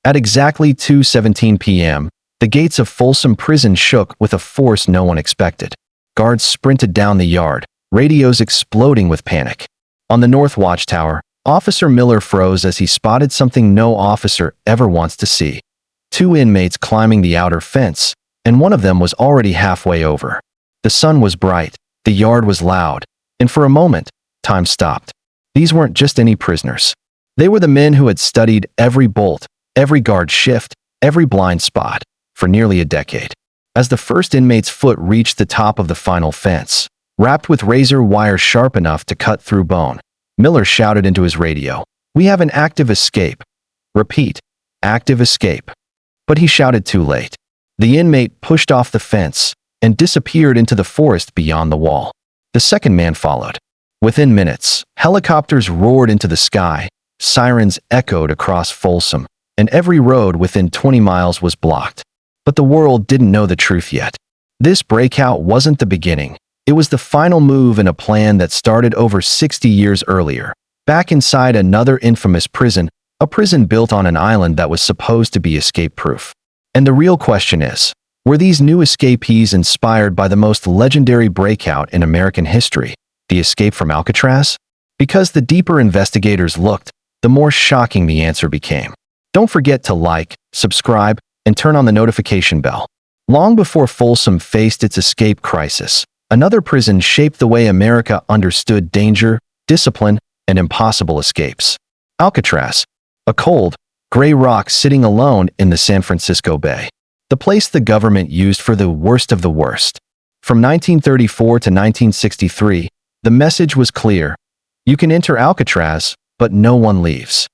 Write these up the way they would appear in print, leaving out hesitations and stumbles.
At exactly 2:17 p.m., the gates of Folsom Prison shook with a force no one expected. Guards sprinted down the yard, radios exploding with panic. On the North Watchtower, Officer Miller froze as he spotted something no officer ever wants to see. Two inmates climbing the outer fence, and one of them was already halfway over. The sun was bright, the yard was loud, and for a moment, time stopped. These weren't just any prisoners. They were the men who had studied every bolt, every guard shift, every blind spot, for nearly a decade. As the first inmate's foot reached the top of the final fence, wrapped with razor wire sharp enough to cut through bone, Miller shouted into his radio, "We have an active escape." Repeat, active escape. But he shouted too late. The inmate pushed off the fence and disappeared into the forest beyond the wall. The second man followed. Within minutes, helicopters roared into the sky, sirens echoed across Folsom, and every road within 20 miles was blocked. But the world didn't know the truth yet. This breakout wasn't the beginning. It was the final move in a plan that started over 60 years earlier, back inside another infamous prison, a prison built on an island that was supposed to be escape-proof. And the real question is, were these new escapees inspired by the most legendary breakout in American history, the escape from Alcatraz? Because the deeper investigators looked, the more shocking the answer became. Don't forget to like, subscribe, and turn on the notification bell. Long before Folsom faced its escape crisis, another prison shaped the way America understood danger, discipline, and impossible escapes. Alcatraz, a cold, gray rock sitting alone in the San Francisco Bay. The place the government used for the worst of the worst. From 1934 to 1963, the message was clear. You can enter Alcatraz, but no one leaves.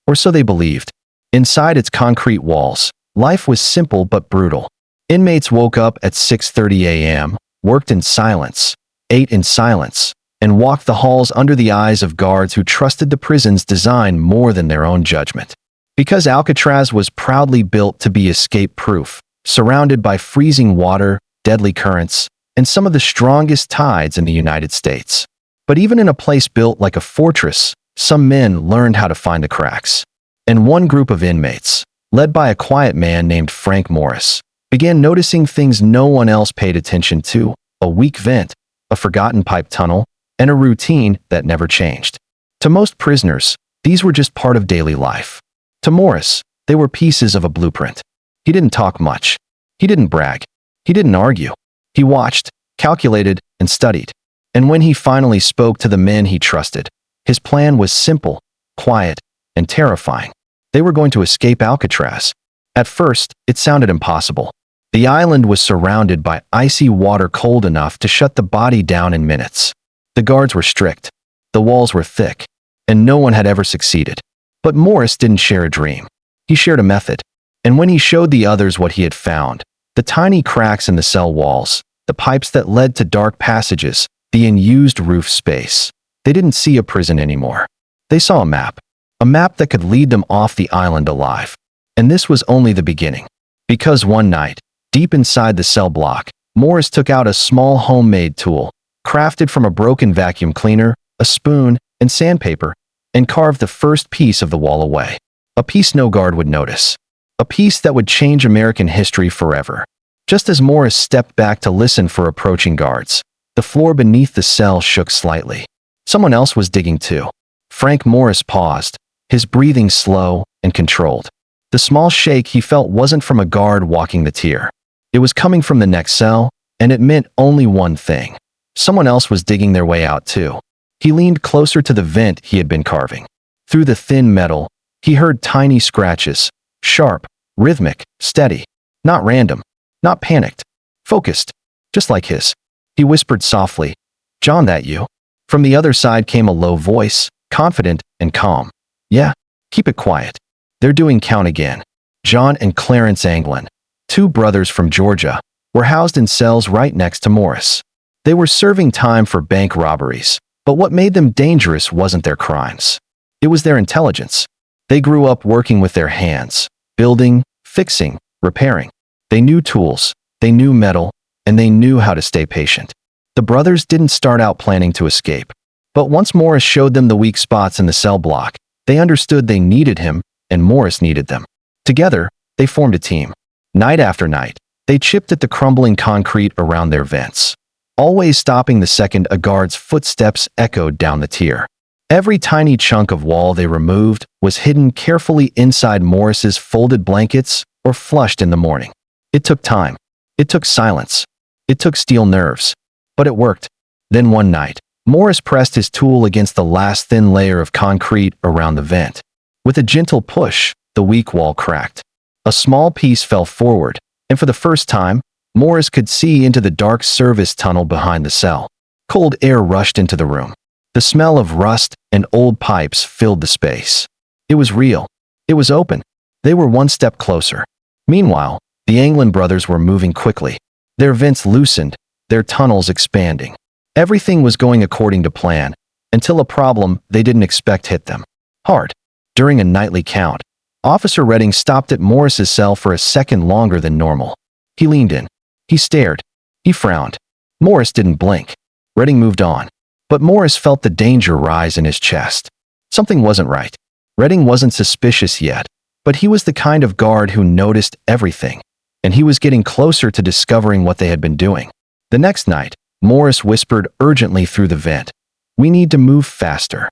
Or so they believed. Inside its concrete walls, life was simple but brutal. Inmates woke up at 6:30 a.m., worked in silence, ate in silence, and walked the halls under the eyes of guards who trusted the prison's design more than their own judgment. Because Alcatraz was proudly built to be escape-proof, surrounded by freezing water, deadly currents, and some of the strongest tides in the United States. But even in a place built like a fortress, some men learned how to find the cracks. And one group of inmates, led by a quiet man named Frank Morris, began noticing things no one else paid attention to: a weak vent, a forgotten pipe tunnel, and a routine that never changed. To most prisoners, these were just part of daily life. To Morris, they were pieces of a blueprint. He didn't talk much. He didn't brag. He didn't argue. He watched, calculated, and studied. And when he finally spoke to the men he trusted, his plan was simple, quiet, and terrifying. They were going to escape Alcatraz. At first, it sounded impossible. The island was surrounded by icy water cold enough to shut the body down in minutes. The guards were strict. The walls were thick. And no one had ever succeeded. But Morris didn't share a dream. He shared a method. And when he showed the others what he had found, the tiny cracks in the cell walls, the pipes that led to dark passages, the unused roof space, they didn't see a prison anymore. They saw a map that could lead them off the island alive. And this was only the beginning. Because one night, deep inside the cell block, Morris took out a small homemade tool, crafted from a broken vacuum cleaner, a spoon, and sandpaper, and carved the first piece of the wall away. A piece no guard would notice. A piece that would change American history forever. Just as Morris stepped back to listen for approaching guards, the floor beneath the cell shook slightly. Someone else was digging too. Frank Morris paused, his breathing slow and controlled. The small shake he felt wasn't from a guard walking the tier. It was coming from the next cell, and it meant only one thing. Someone else was digging their way out too. He leaned closer to the vent he had been carving. Through the thin metal, he heard tiny scratches, sharp, rhythmic, steady. Not random, not panicked, focused, just like his. He whispered softly, "John, that you?" From the other side came a low voice, confident and calm. "Yeah, keep it quiet. They're doing count again." John and Clarence Anglin, two brothers from Georgia, were housed in cells right next to Morris. They were serving time for bank robberies, but what made them dangerous wasn't their crimes. It was their intelligence. They grew up working with their hands, building, fixing, repairing. They knew tools, they knew metal, and they knew how to stay patient. The brothers didn't start out planning to escape. But once Morris showed them the weak spots in the cell block, they understood they needed him, and Morris needed them. Together, they formed a team. Night after night, they chipped at the crumbling concrete around their vents, always stopping the second a guard's footsteps echoed down the tier. Every tiny chunk of wall they removed was hidden carefully inside Morris's folded blankets or flushed in the morning. It took time. It took silence. It took steel nerves. But it worked. Then one night, Morris pressed his tool against the last thin layer of concrete around the vent. With a gentle push, the weak wall cracked. A small piece fell forward, and for the first time, Morris could see into the dark service tunnel behind the cell. Cold air rushed into the room. The smell of rust and old pipes filled the space. It was real. It was open. They were one step closer. Meanwhile, the Anglin brothers were moving quickly. Their vents loosened, their tunnels expanding. Everything was going according to plan, until a problem they didn't expect hit them. Hard. During a nightly count, Officer Redding stopped at Morris's cell for a second longer than normal. He leaned in. He stared. He frowned. Morris didn't blink. Redding moved on. But Morris felt the danger rise in his chest. Something wasn't right. Redding wasn't suspicious yet, but he was the kind of guard who noticed everything, and he was getting closer to discovering what they had been doing. The next night, Morris whispered urgently through the vent, "We need to move faster."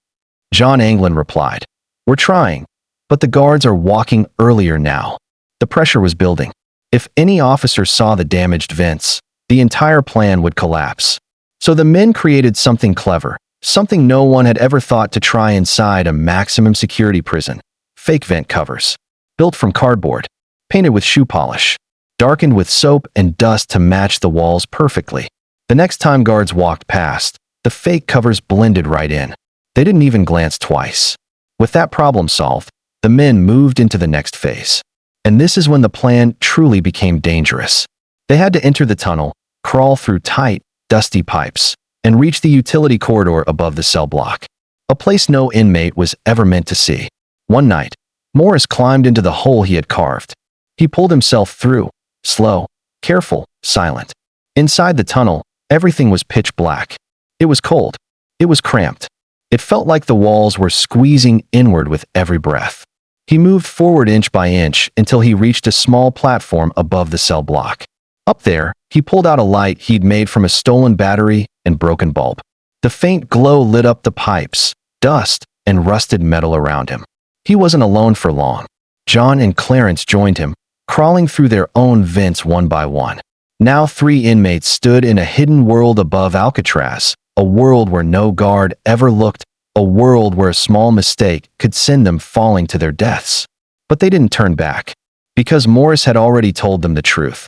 John Anglin replied, "We're trying, but the guards are walking earlier now." The pressure was building. If any officer saw the damaged vents, the entire plan would collapse. So the men created something clever, something no one had ever thought to try inside a maximum security prison. Fake vent covers. Built from cardboard. Painted with shoe polish. Darkened with soap and dust to match the walls perfectly. The next time guards walked past, the fake covers blended right in. They didn't even glance twice. With that problem solved, the men moved into the next phase. And this is when the plan truly became dangerous. They had to enter the tunnel, crawl through tight, dusty pipes, and reach the utility corridor above the cell block. A place no inmate was ever meant to see. One night, Morris climbed into the hole he had carved. He pulled himself through, slow, careful, silent. Inside the tunnel, everything was pitch black. It was cold. It was cramped. It felt like the walls were squeezing inward with every breath. He moved forward inch by inch until he reached a small platform above the cell block. Up there, he pulled out a light he'd made from a stolen battery and broken bulb. The faint glow lit up the pipes, dust, and rusted metal around him. He wasn't alone for long. John and Clarence joined him, crawling through their own vents one by one. Now 3 inmates stood in a hidden world above Alcatraz, a world where no guard ever looked, a world where a small mistake could send them falling to their deaths. But they didn't turn back, because Morris had already told them the truth.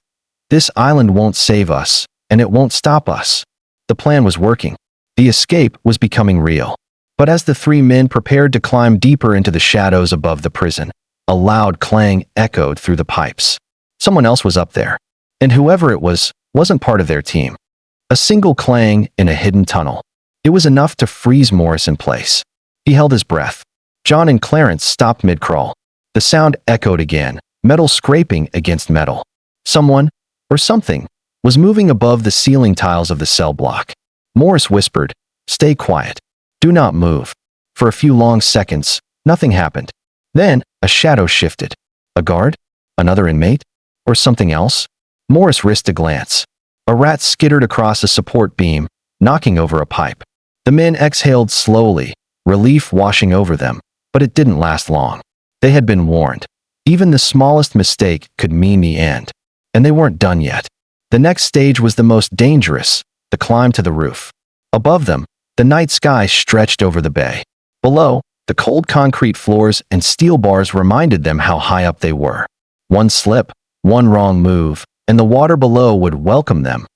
This island won't save us, and it won't stop us. The plan was working. The escape was becoming real. But as the 3 men prepared to climb deeper into the shadows above the prison, a loud clang echoed through the pipes. Someone else was up there, and whoever it was, wasn't part of their team. A single clang in a hidden tunnel. It was enough to freeze Morris in place. He held his breath. John and Clarence stopped mid-crawl. The sound echoed again, metal scraping against metal. Someone, or something, was moving above the ceiling tiles of the cell block. Morris whispered, "Stay quiet. Do not move." For a few long seconds, nothing happened. Then, a shadow shifted. A guard? Another inmate? Or something else? Morris risked a glance. A rat skittered across a support beam, knocking over a pipe. The men exhaled slowly, relief washing over them, but it didn't last long. They had been warned. Even the smallest mistake could mean the end. And they weren't done yet. The next stage was the most dangerous, the climb to the roof. Above them, the night sky stretched over the bay. Below, the cold concrete floors and steel bars reminded them how high up they were. One slip, one wrong move, and the water below would welcome them.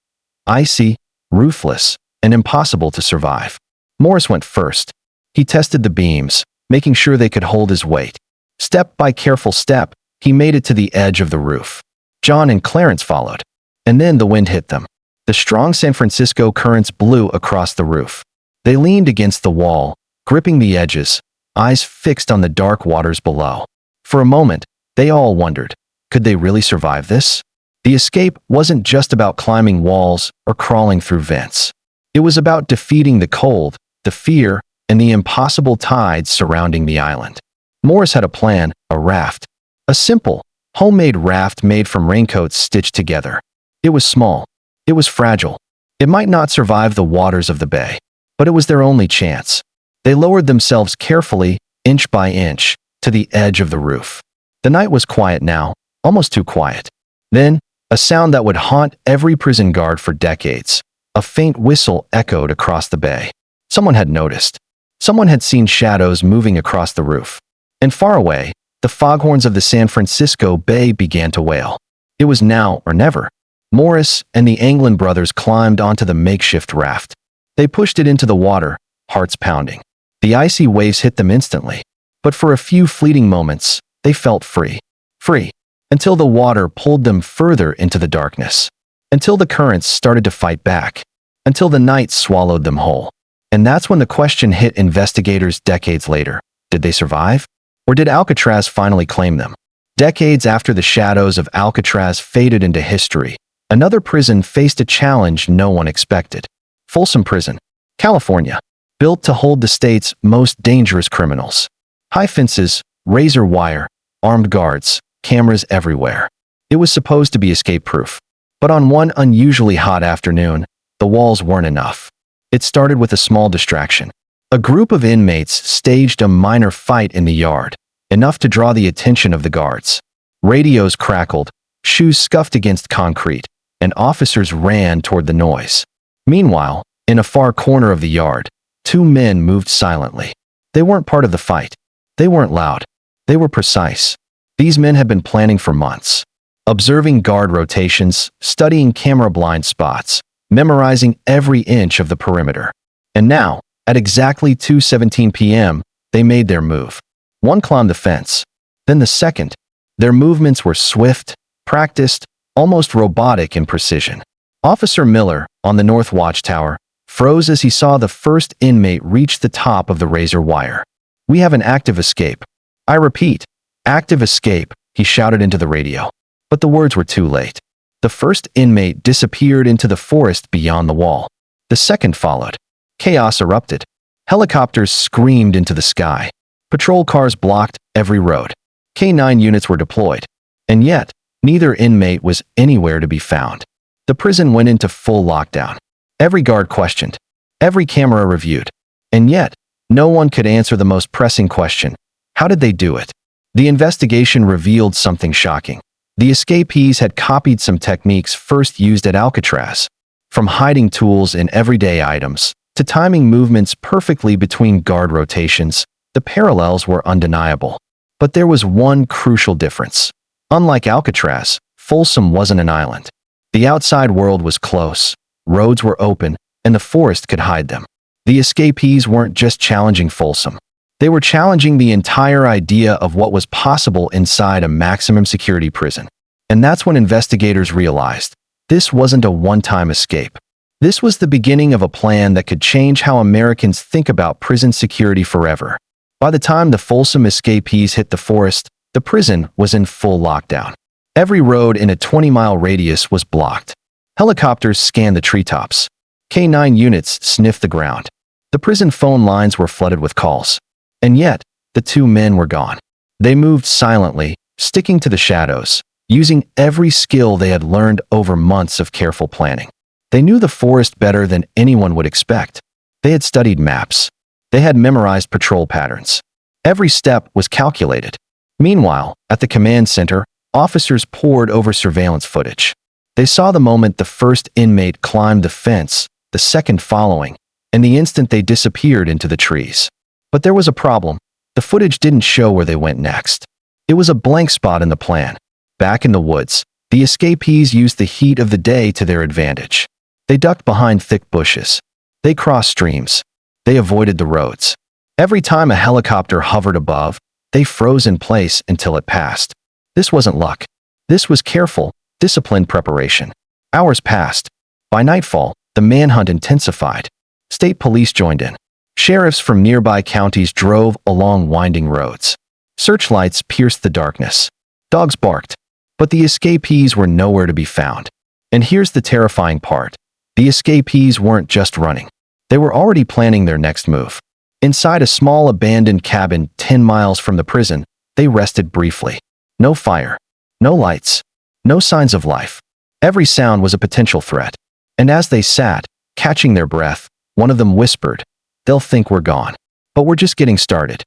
Icy, ruthless, and impossible to survive. Morris went first. He tested the beams, making sure they could hold his weight. Step by careful step, he made it to the edge of the roof. John and Clarence followed. And then the wind hit them. The strong San Francisco currents blew across the roof. They leaned against the wall, gripping the edges, eyes fixed on the dark waters below. For a moment, they all wondered, could they really survive this? The escape wasn't just about climbing walls or crawling through vents. It was about defeating the cold, the fear, and the impossible tides surrounding the island. Morris had a plan, a raft. A simple, homemade raft made from raincoats stitched together. It was small. It was fragile. It might not survive the waters of the bay, but it was their only chance. They lowered themselves carefully, inch by inch, to the edge of the roof. The night was quiet now, almost too quiet. Then, a sound that would haunt every prison guard for decades. A faint whistle echoed across the bay. Someone had noticed. Someone had seen shadows moving across the roof. And far away, the foghorns of the San Francisco Bay began to wail. It was now or never. Morris and the Anglin brothers climbed onto the makeshift raft. They pushed it into the water, hearts pounding. The icy waves hit them instantly. But for a few fleeting moments, they felt free. Free. Until the water pulled them further into the darkness. Until the currents started to fight back. Until the night swallowed them whole. And that's when the question hit investigators decades later. Did they survive? Or did Alcatraz finally claim them? Decades after the shadows of Alcatraz faded into history, another prison faced a challenge no one expected. Folsom Prison, California, built to hold the state's most dangerous criminals. High fences, razor wire, armed guards, cameras everywhere. It was supposed to be escape-proof. But on one unusually hot afternoon, the walls weren't enough. It started with a small distraction. A group of inmates staged a minor fight in the yard, enough to draw the attention of the guards. Radios crackled, shoes scuffed against concrete, and officers ran toward the noise. Meanwhile, in a far corner of the yard, two men moved silently. They weren't part of the fight. They weren't loud. They were precise. These men had been planning for months, observing guard rotations, studying camera blind spots, memorizing every inch of the perimeter. And now, at exactly 2:17 p.m., they made their move. One climbed the fence, then the second. Their movements were swift, practiced, almost robotic in precision. Officer Miller, on the North Watchtower, froze as he saw the first inmate reach the top of the razor wire. "We have an active escape. I repeat, active escape," he shouted into the radio. But the words were too late. The first inmate disappeared into the forest beyond the wall. The second followed. Chaos erupted. Helicopters screamed into the sky. Patrol cars blocked every road. K-9 units were deployed. And yet, neither inmate was anywhere to be found. The prison went into full lockdown. Every guard questioned. Every camera reviewed. And yet, no one could answer the most pressing question. How did they do it? The investigation revealed something shocking. The escapees had copied some techniques first used at Alcatraz. From hiding tools in everyday items, to timing movements perfectly between guard rotations, the parallels were undeniable. But there was one crucial difference. Unlike Alcatraz, Folsom wasn't an island. The outside world was close, roads were open, and the forest could hide them. The escapees weren't just challenging Folsom. They were challenging the entire idea of what was possible inside a maximum security prison. And that's when investigators realized this wasn't a one-time escape. This was the beginning of a plan that could change how Americans think about prison security forever. By the time the Folsom escapees hit the forest, the prison was in full lockdown. Every road in a 20-mile radius was blocked. Helicopters scanned the treetops. K-9 units sniffed the ground. The prison phone lines were flooded with calls. And yet, the two men were gone. They moved silently, sticking to the shadows, using every skill they had learned over months of careful planning. They knew the forest better than anyone would expect. They had studied maps. They had memorized patrol patterns. Every step was calculated. Meanwhile, at the command center, officers pored over surveillance footage. They saw the moment the first inmate climbed the fence, the second following, and the instant they disappeared into the trees. But there was a problem. The footage didn't show where they went next. It was a blank spot in the plan. Back in the woods, the escapees used the heat of the day to their advantage. They ducked behind thick bushes. They crossed streams. They avoided the roads. Every time a helicopter hovered above, they froze in place until it passed. This wasn't luck. This was careful, disciplined preparation. Hours passed. By nightfall, the manhunt intensified. State police joined in. Sheriffs from nearby counties drove along winding roads. Searchlights pierced the darkness. Dogs barked. But the escapees were nowhere to be found. And here's the terrifying part. The escapees weren't just running. They were already planning their next move. Inside a small abandoned cabin 10 miles from the prison, they rested briefly. No fire. No lights. No signs of life. Every sound was a potential threat. And as they sat, catching their breath, one of them whispered, "They'll think we're gone. But we're just getting started."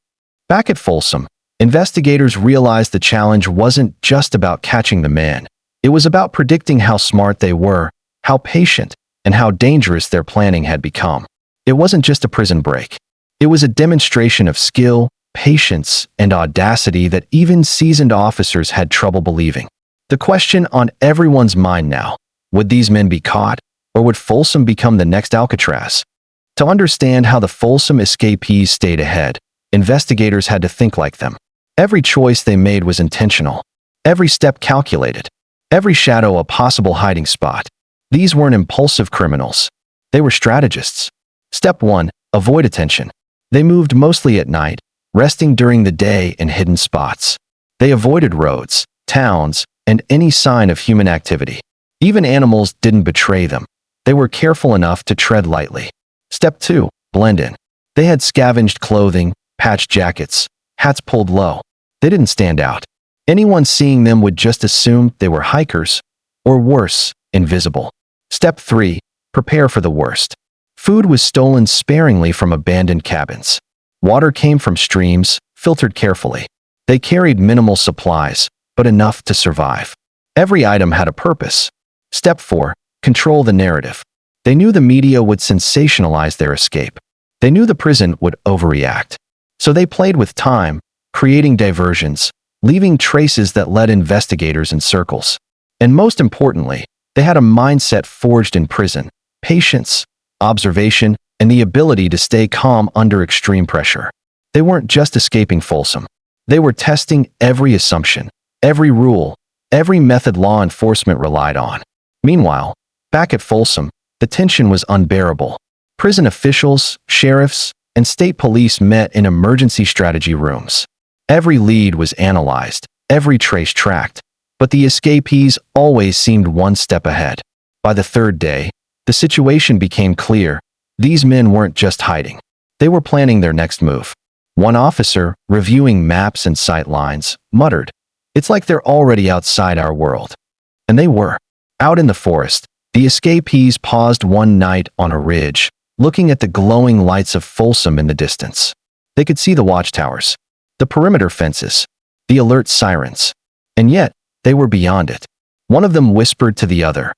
Back at Folsom, investigators realized the challenge wasn't just about catching the men. It was about predicting how smart they were, how patient, and how dangerous their planning had become. It wasn't just a prison break. It was a demonstration of skill, patience, and audacity that even seasoned officers had trouble believing. The question on everyone's mind now, would these men be caught, or would Folsom become the next Alcatraz? To understand how the Folsom escapees stayed ahead, investigators had to think like them. Every choice they made was intentional. Every step calculated. Every shadow a possible hiding spot. These weren't impulsive criminals. They were strategists. Step 1. Avoid attention. They moved mostly at night, resting during the day in hidden spots. They avoided roads, towns, and any sign of human activity. Even animals didn't betray them. They were careful enough to tread lightly. Step 2. Blend in. They had scavenged clothing, patched jackets, hats pulled low. They didn't stand out. Anyone seeing them would just assume they were hikers, or worse, invisible. Step 3. Prepare for the worst. Food was stolen sparingly from abandoned cabins. Water came from streams, filtered carefully. They carried minimal supplies, but enough to survive. Every item had a purpose. Step 4. Control the narrative. They knew the media would sensationalize their escape. They knew the prison would overreact. So they played with time, creating diversions, leaving traces that led investigators in circles. And most importantly, they had a mindset forged in prison: patience, observation, and the ability to stay calm under extreme pressure. They weren't just escaping Folsom. They were testing every assumption, every rule, every method law enforcement relied on. Meanwhile, back at Folsom, the tension was unbearable. Prison officials, sheriffs, and state police met in emergency strategy rooms. Every lead was analyzed, every trace tracked, but the escapees always seemed one step ahead. By the third day, the situation became clear. These men weren't just hiding. They were planning their next move. One officer, reviewing maps and sight lines, muttered, "It's like they're already outside our world." And they were. Out in the forest, the escapees paused one night on a ridge, looking at the glowing lights of Folsom in the distance. They could see the watchtowers, the perimeter fences, the alert sirens. And yet, they were beyond it. One of them whispered to the other,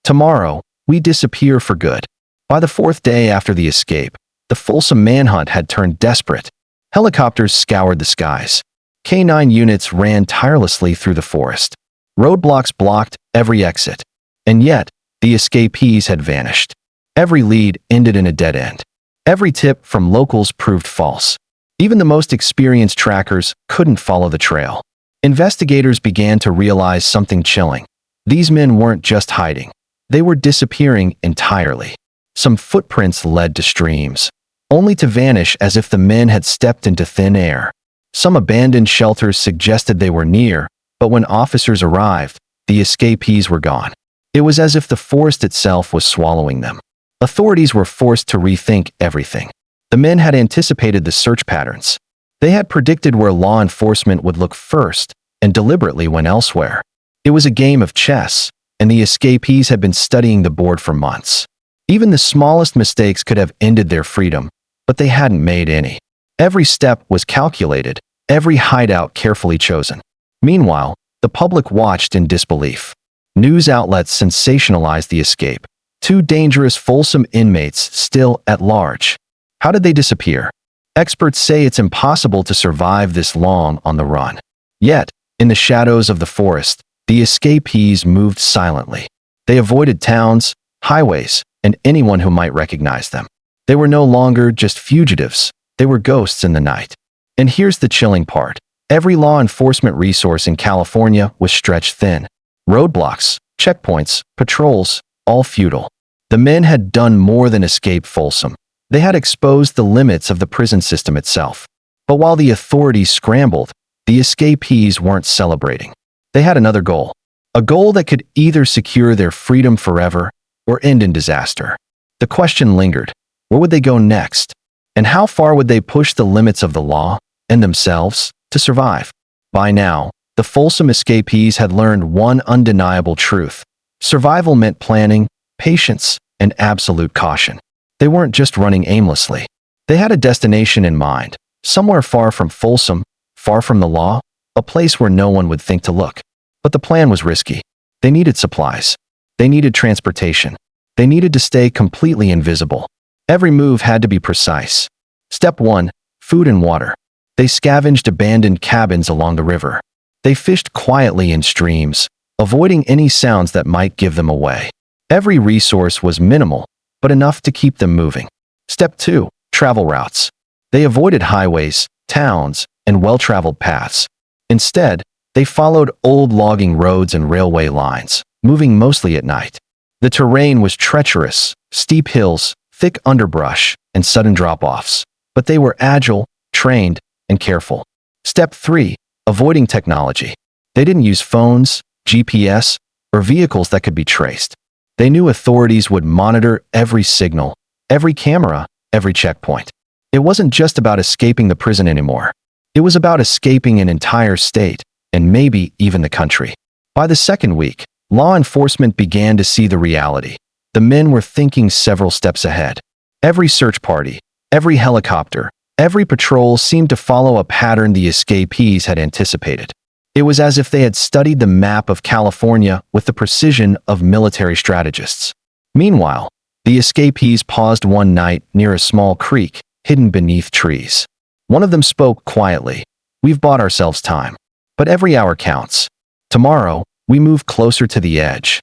"Tomorrow, we disappear for good." By the fourth day after the escape, the Folsom manhunt had turned desperate. Helicopters scoured the skies. K-9 units ran tirelessly through the forest. Roadblocks blocked every exit. And yet, the escapees had vanished. Every lead ended in a dead end. Every tip from locals proved false. Even the most experienced trackers couldn't follow the trail. Investigators began to realize something chilling. These men weren't just hiding. They were disappearing entirely. Some footprints led to streams, only to vanish as if the men had stepped into thin air. Some abandoned shelters suggested they were near, but when officers arrived, the escapees were gone. It was as if the forest itself was swallowing them. Authorities were forced to rethink everything. The men had anticipated the search patterns. They had predicted where law enforcement would look first and deliberately went elsewhere. It was a game of chess, and the escapees had been studying the board for months. Even the smallest mistakes could have ended their freedom, but they hadn't made any. Every step was calculated, every hideout carefully chosen. Meanwhile, the public watched in disbelief. News outlets sensationalized the escape. 2 dangerous Folsom inmates still at large. How did they disappear? Experts say it's impossible to survive this long on the run. Yet, in the shadows of the forest, the escapees moved silently. They avoided towns, highways, and anyone who might recognize them. They were no longer just fugitives. They were ghosts in the night. And here's the chilling part. Every law enforcement resource in California was stretched thin. Roadblocks, checkpoints, patrols, all futile. The men had done more than escape Folsom. They had exposed the limits of the prison system itself. But while the authorities scrambled, the escapees weren't celebrating. They had another goal. A goal that could either secure their freedom forever or end in disaster. The question lingered. Where would they go next? And how far would they push the limits of the law and themselves to survive? By now, The Folsom escapees had learned one undeniable truth. Survival meant planning, patience, and absolute caution. They weren't just running aimlessly. They had a destination in mind, somewhere far from Folsom, far from the law, a place where no one would think to look. But the plan was risky. They needed supplies. They needed transportation. They needed to stay completely invisible. Every move had to be precise. Step 1. Food and water. They scavenged abandoned cabins along the river. They fished quietly in streams, avoiding any sounds that might give them away. Every resource was minimal, but enough to keep them moving. Step 2. Travel routes. They avoided highways, towns, and well-traveled paths. Instead, they followed old logging roads and railway lines, moving mostly at night. The terrain was treacherous, steep hills, thick underbrush, and sudden drop-offs. But they were agile, trained, and careful. Step 3. Avoiding technology. They didn't use phones, GPS, or vehicles that could be traced. They knew authorities would monitor every signal, every camera, every checkpoint. It wasn't just about escaping the prison anymore. It was about escaping an entire state, and maybe even the country. By the second week, law enforcement began to see the reality. The men were thinking several steps ahead. Every search party, every helicopter, every patrol seemed to follow a pattern the escapees had anticipated. It was as if they had studied the map of California with the precision of military strategists. Meanwhile, the escapees paused one night near a small creek, hidden beneath trees. One of them spoke quietly. "We've bought ourselves time. But every hour counts. Tomorrow, we move closer to the edge."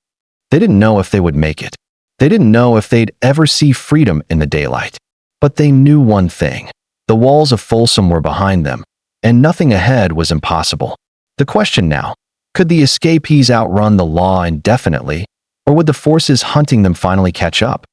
They didn't know if they would make it. They didn't know if they'd ever see freedom in the daylight. But they knew one thing. The walls of Folsom were behind them, and nothing ahead was impossible. The question now, could the escapees outrun the law indefinitely, or would the forces hunting them finally catch up?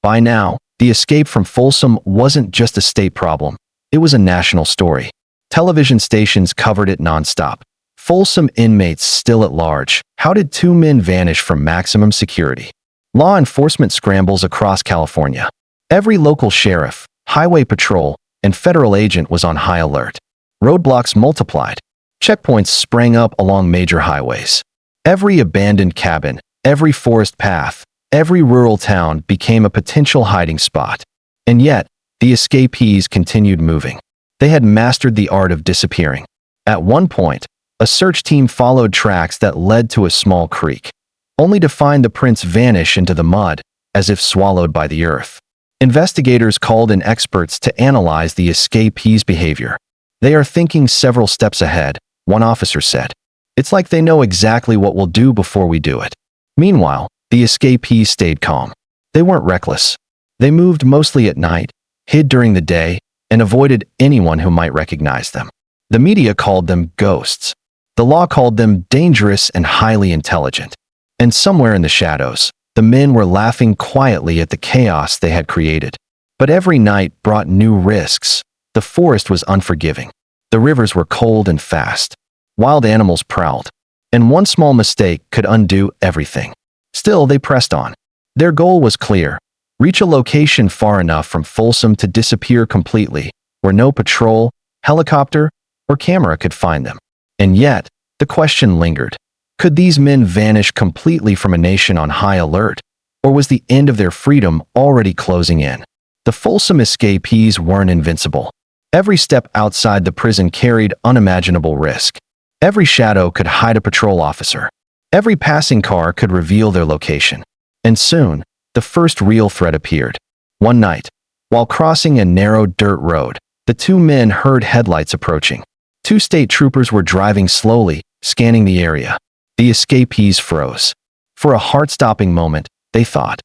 By now, the escape from Folsom wasn't just a state problem. It was a national story. Television stations covered it nonstop. Folsom inmates still at large. How did two men vanish from maximum security? Law enforcement scrambles across California. Every local sheriff, highway patrol, and federal agent was on high alert. Roadblocks multiplied. Checkpoints sprang up along major highways. Every abandoned cabin, every forest path, every rural town became a potential hiding spot. And yet, the escapees continued moving. They had mastered the art of disappearing. At one point, a search team followed tracks that led to a small creek, only to find the prints vanish into the mud, as if swallowed by the earth. Investigators called in experts to analyze the escapees' behavior. "They are thinking several steps ahead," one officer said. "It's like they know exactly what we'll do before we do it." Meanwhile, the escapees stayed calm. They weren't reckless. They moved mostly at night, hid during the day, and avoided anyone who might recognize them. The media called them ghosts. The law called them dangerous and highly intelligent. And somewhere in the shadows, the men were laughing quietly at the chaos they had created. But every night brought new risks. The forest was unforgiving. The rivers were cold and fast. Wild animals prowled. And one small mistake could undo everything. Still, they pressed on. Their goal was clear. Reach a location far enough from Folsom to disappear completely, where no patrol, helicopter, or camera could find them. And yet, the question lingered. Could these men vanish completely from a nation on high alert? Or was the end of their freedom already closing in? The Folsom escapees weren't invincible. Every step outside the prison carried unimaginable risk. Every shadow could hide a patrol officer. Every passing car could reveal their location. And soon, the first real threat appeared. One night, while crossing a narrow dirt road, the two men heard headlights approaching. Two state troopers were driving slowly, scanning the area. The escapees froze. For a heart-stopping moment, they thought,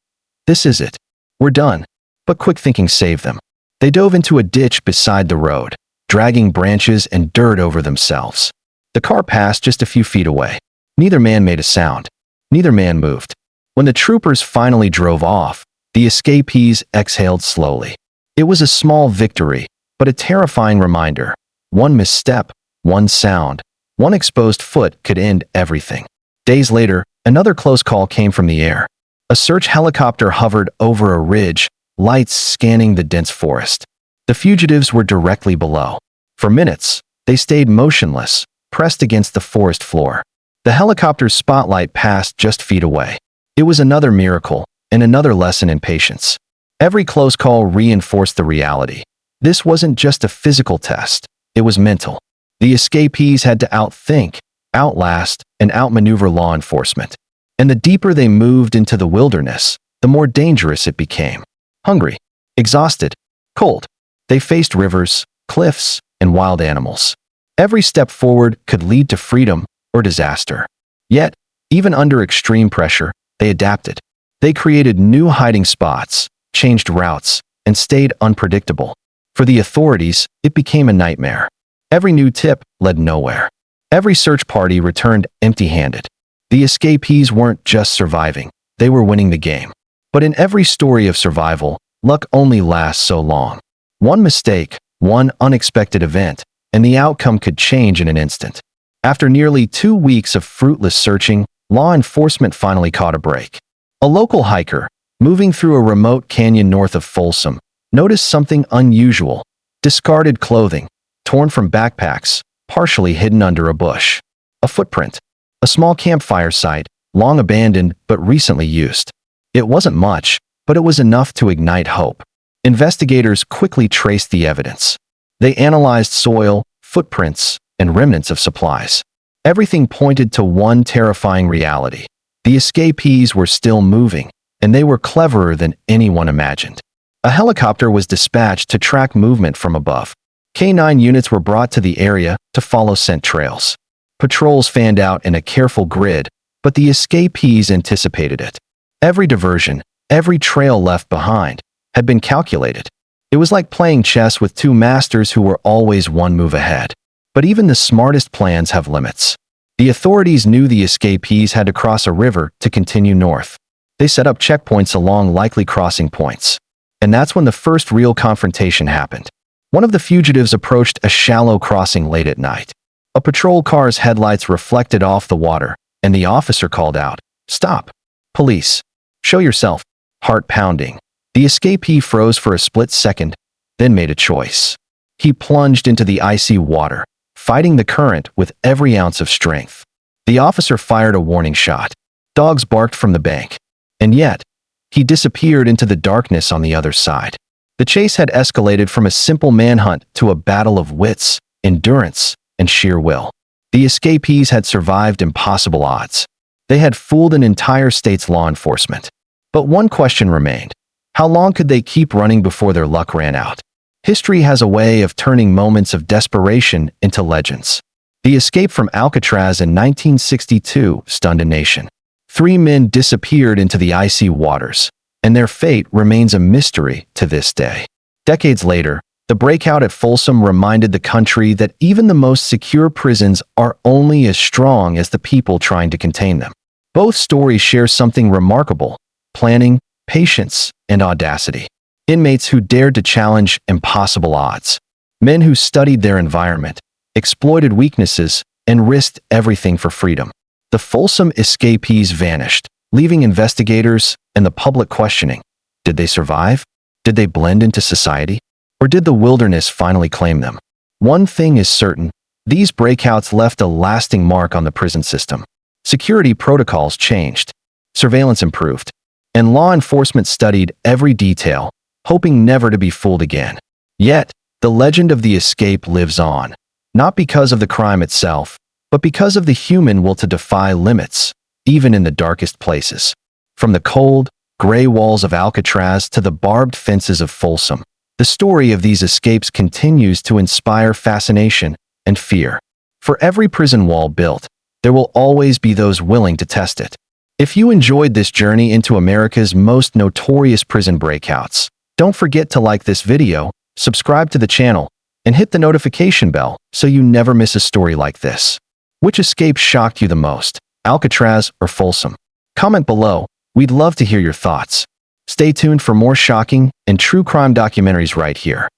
"This is it. We're done." But quick thinking saved them. They dove into a ditch beside the road, dragging branches and dirt over themselves. The car passed just a few feet away. Neither man made a sound. Neither man moved. When the troopers finally drove off, the escapees exhaled slowly. It was a small victory, but a terrifying reminder. One misstep, one sound, one exposed foot could end everything. Days later, another close call came from the air. A search helicopter hovered over a ridge, lights scanning the dense forest. The fugitives were directly below. For minutes, they stayed motionless, pressed against the forest floor. The helicopter's spotlight passed just feet away. It was another miracle, and another lesson in patience. Every close call reinforced the reality. This wasn't just a physical test, it was mental. The escapees had to outthink, outlast, and outmaneuver law enforcement. And the deeper they moved into the wilderness, the more dangerous it became. Hungry, exhausted, cold, they faced rivers, cliffs, and wild animals. Every step forward could lead to freedom or disaster. Yet, even under extreme pressure, they adapted. They created new hiding spots, changed routes, and stayed unpredictable. For the authorities, it became a nightmare. Every new tip led nowhere. Every search party returned empty-handed. The escapees weren't just surviving, they were winning the game. But in every story of survival, luck only lasts so long. One mistake, one unexpected event, and the outcome could change in an instant. After nearly 2 weeks of fruitless searching, law enforcement finally caught a break. A local hiker, moving through a remote canyon north of Folsom, noticed something unusual: discarded clothing, torn from backpacks, partially hidden under a bush. A footprint. A small campfire site, long abandoned but recently used. It wasn't much, but it was enough to ignite hope. Investigators quickly traced the evidence. They analyzed soil, footprints, and remnants of supplies. Everything pointed to one terrifying reality. The escapees were still moving, and they were cleverer than anyone imagined. A helicopter was dispatched to track movement from above. K-9 units were brought to the area to follow scent trails. Patrols fanned out in a careful grid, but the escapees anticipated it. Every diversion, every trail left behind, had been calculated. It was like playing chess with two masters who were always one move ahead. But even the smartest plans have limits. The authorities knew the escapees had to cross a river to continue north. They set up checkpoints along likely crossing points. And that's when the first real confrontation happened. One of the fugitives approached a shallow crossing late at night. A patrol car's headlights reflected off the water, and the officer called out, "Stop! Police! Show yourself!" Heart pounding. The escapee froze for a split second, then made a choice. He plunged into the icy water, fighting the current with every ounce of strength. The officer fired a warning shot. Dogs barked from the bank. And yet, he disappeared into the darkness on the other side. The chase had escalated from a simple manhunt to a battle of wits, endurance, and sheer will. The escapees had survived impossible odds. They had fooled an entire state's law enforcement. But one question remained. How long could they keep running before their luck ran out? History has a way of turning moments of desperation into legends. The escape from Alcatraz in 1962 stunned a nation. 3 men disappeared into the icy waters, and their fate remains a mystery to this day. Decades later, the breakout at Folsom reminded the country that even the most secure prisons are only as strong as the people trying to contain them. Both stories share something remarkable: planning, patience, and audacity. Inmates who dared to challenge impossible odds. Men who studied their environment, exploited weaknesses, and risked everything for freedom. The Folsom escapees vanished, leaving investigators and the public questioning: did they survive? Did they blend into society? Or did the wilderness finally claim them? One thing is certain: these breakouts left a lasting mark on the prison system. Security protocols changed, surveillance improved, and law enforcement studied every detail, hoping never to be fooled again. Yet, the legend of the escape lives on, not because of the crime itself, but because of the human will to defy limits, even in the darkest places. From the cold, gray walls of Alcatraz to the barbed fences of Folsom, the story of these escapes continues to inspire fascination and fear. For every prison wall built, there will always be those willing to test it. If you enjoyed this journey into America's most notorious prison breakouts, don't forget to like this video, subscribe to the channel, and hit the notification bell so you never miss a story like this. Which escape shocked you the most, Alcatraz or Folsom? Comment below, we'd love to hear your thoughts. Stay tuned for more shocking and true crime documentaries right here.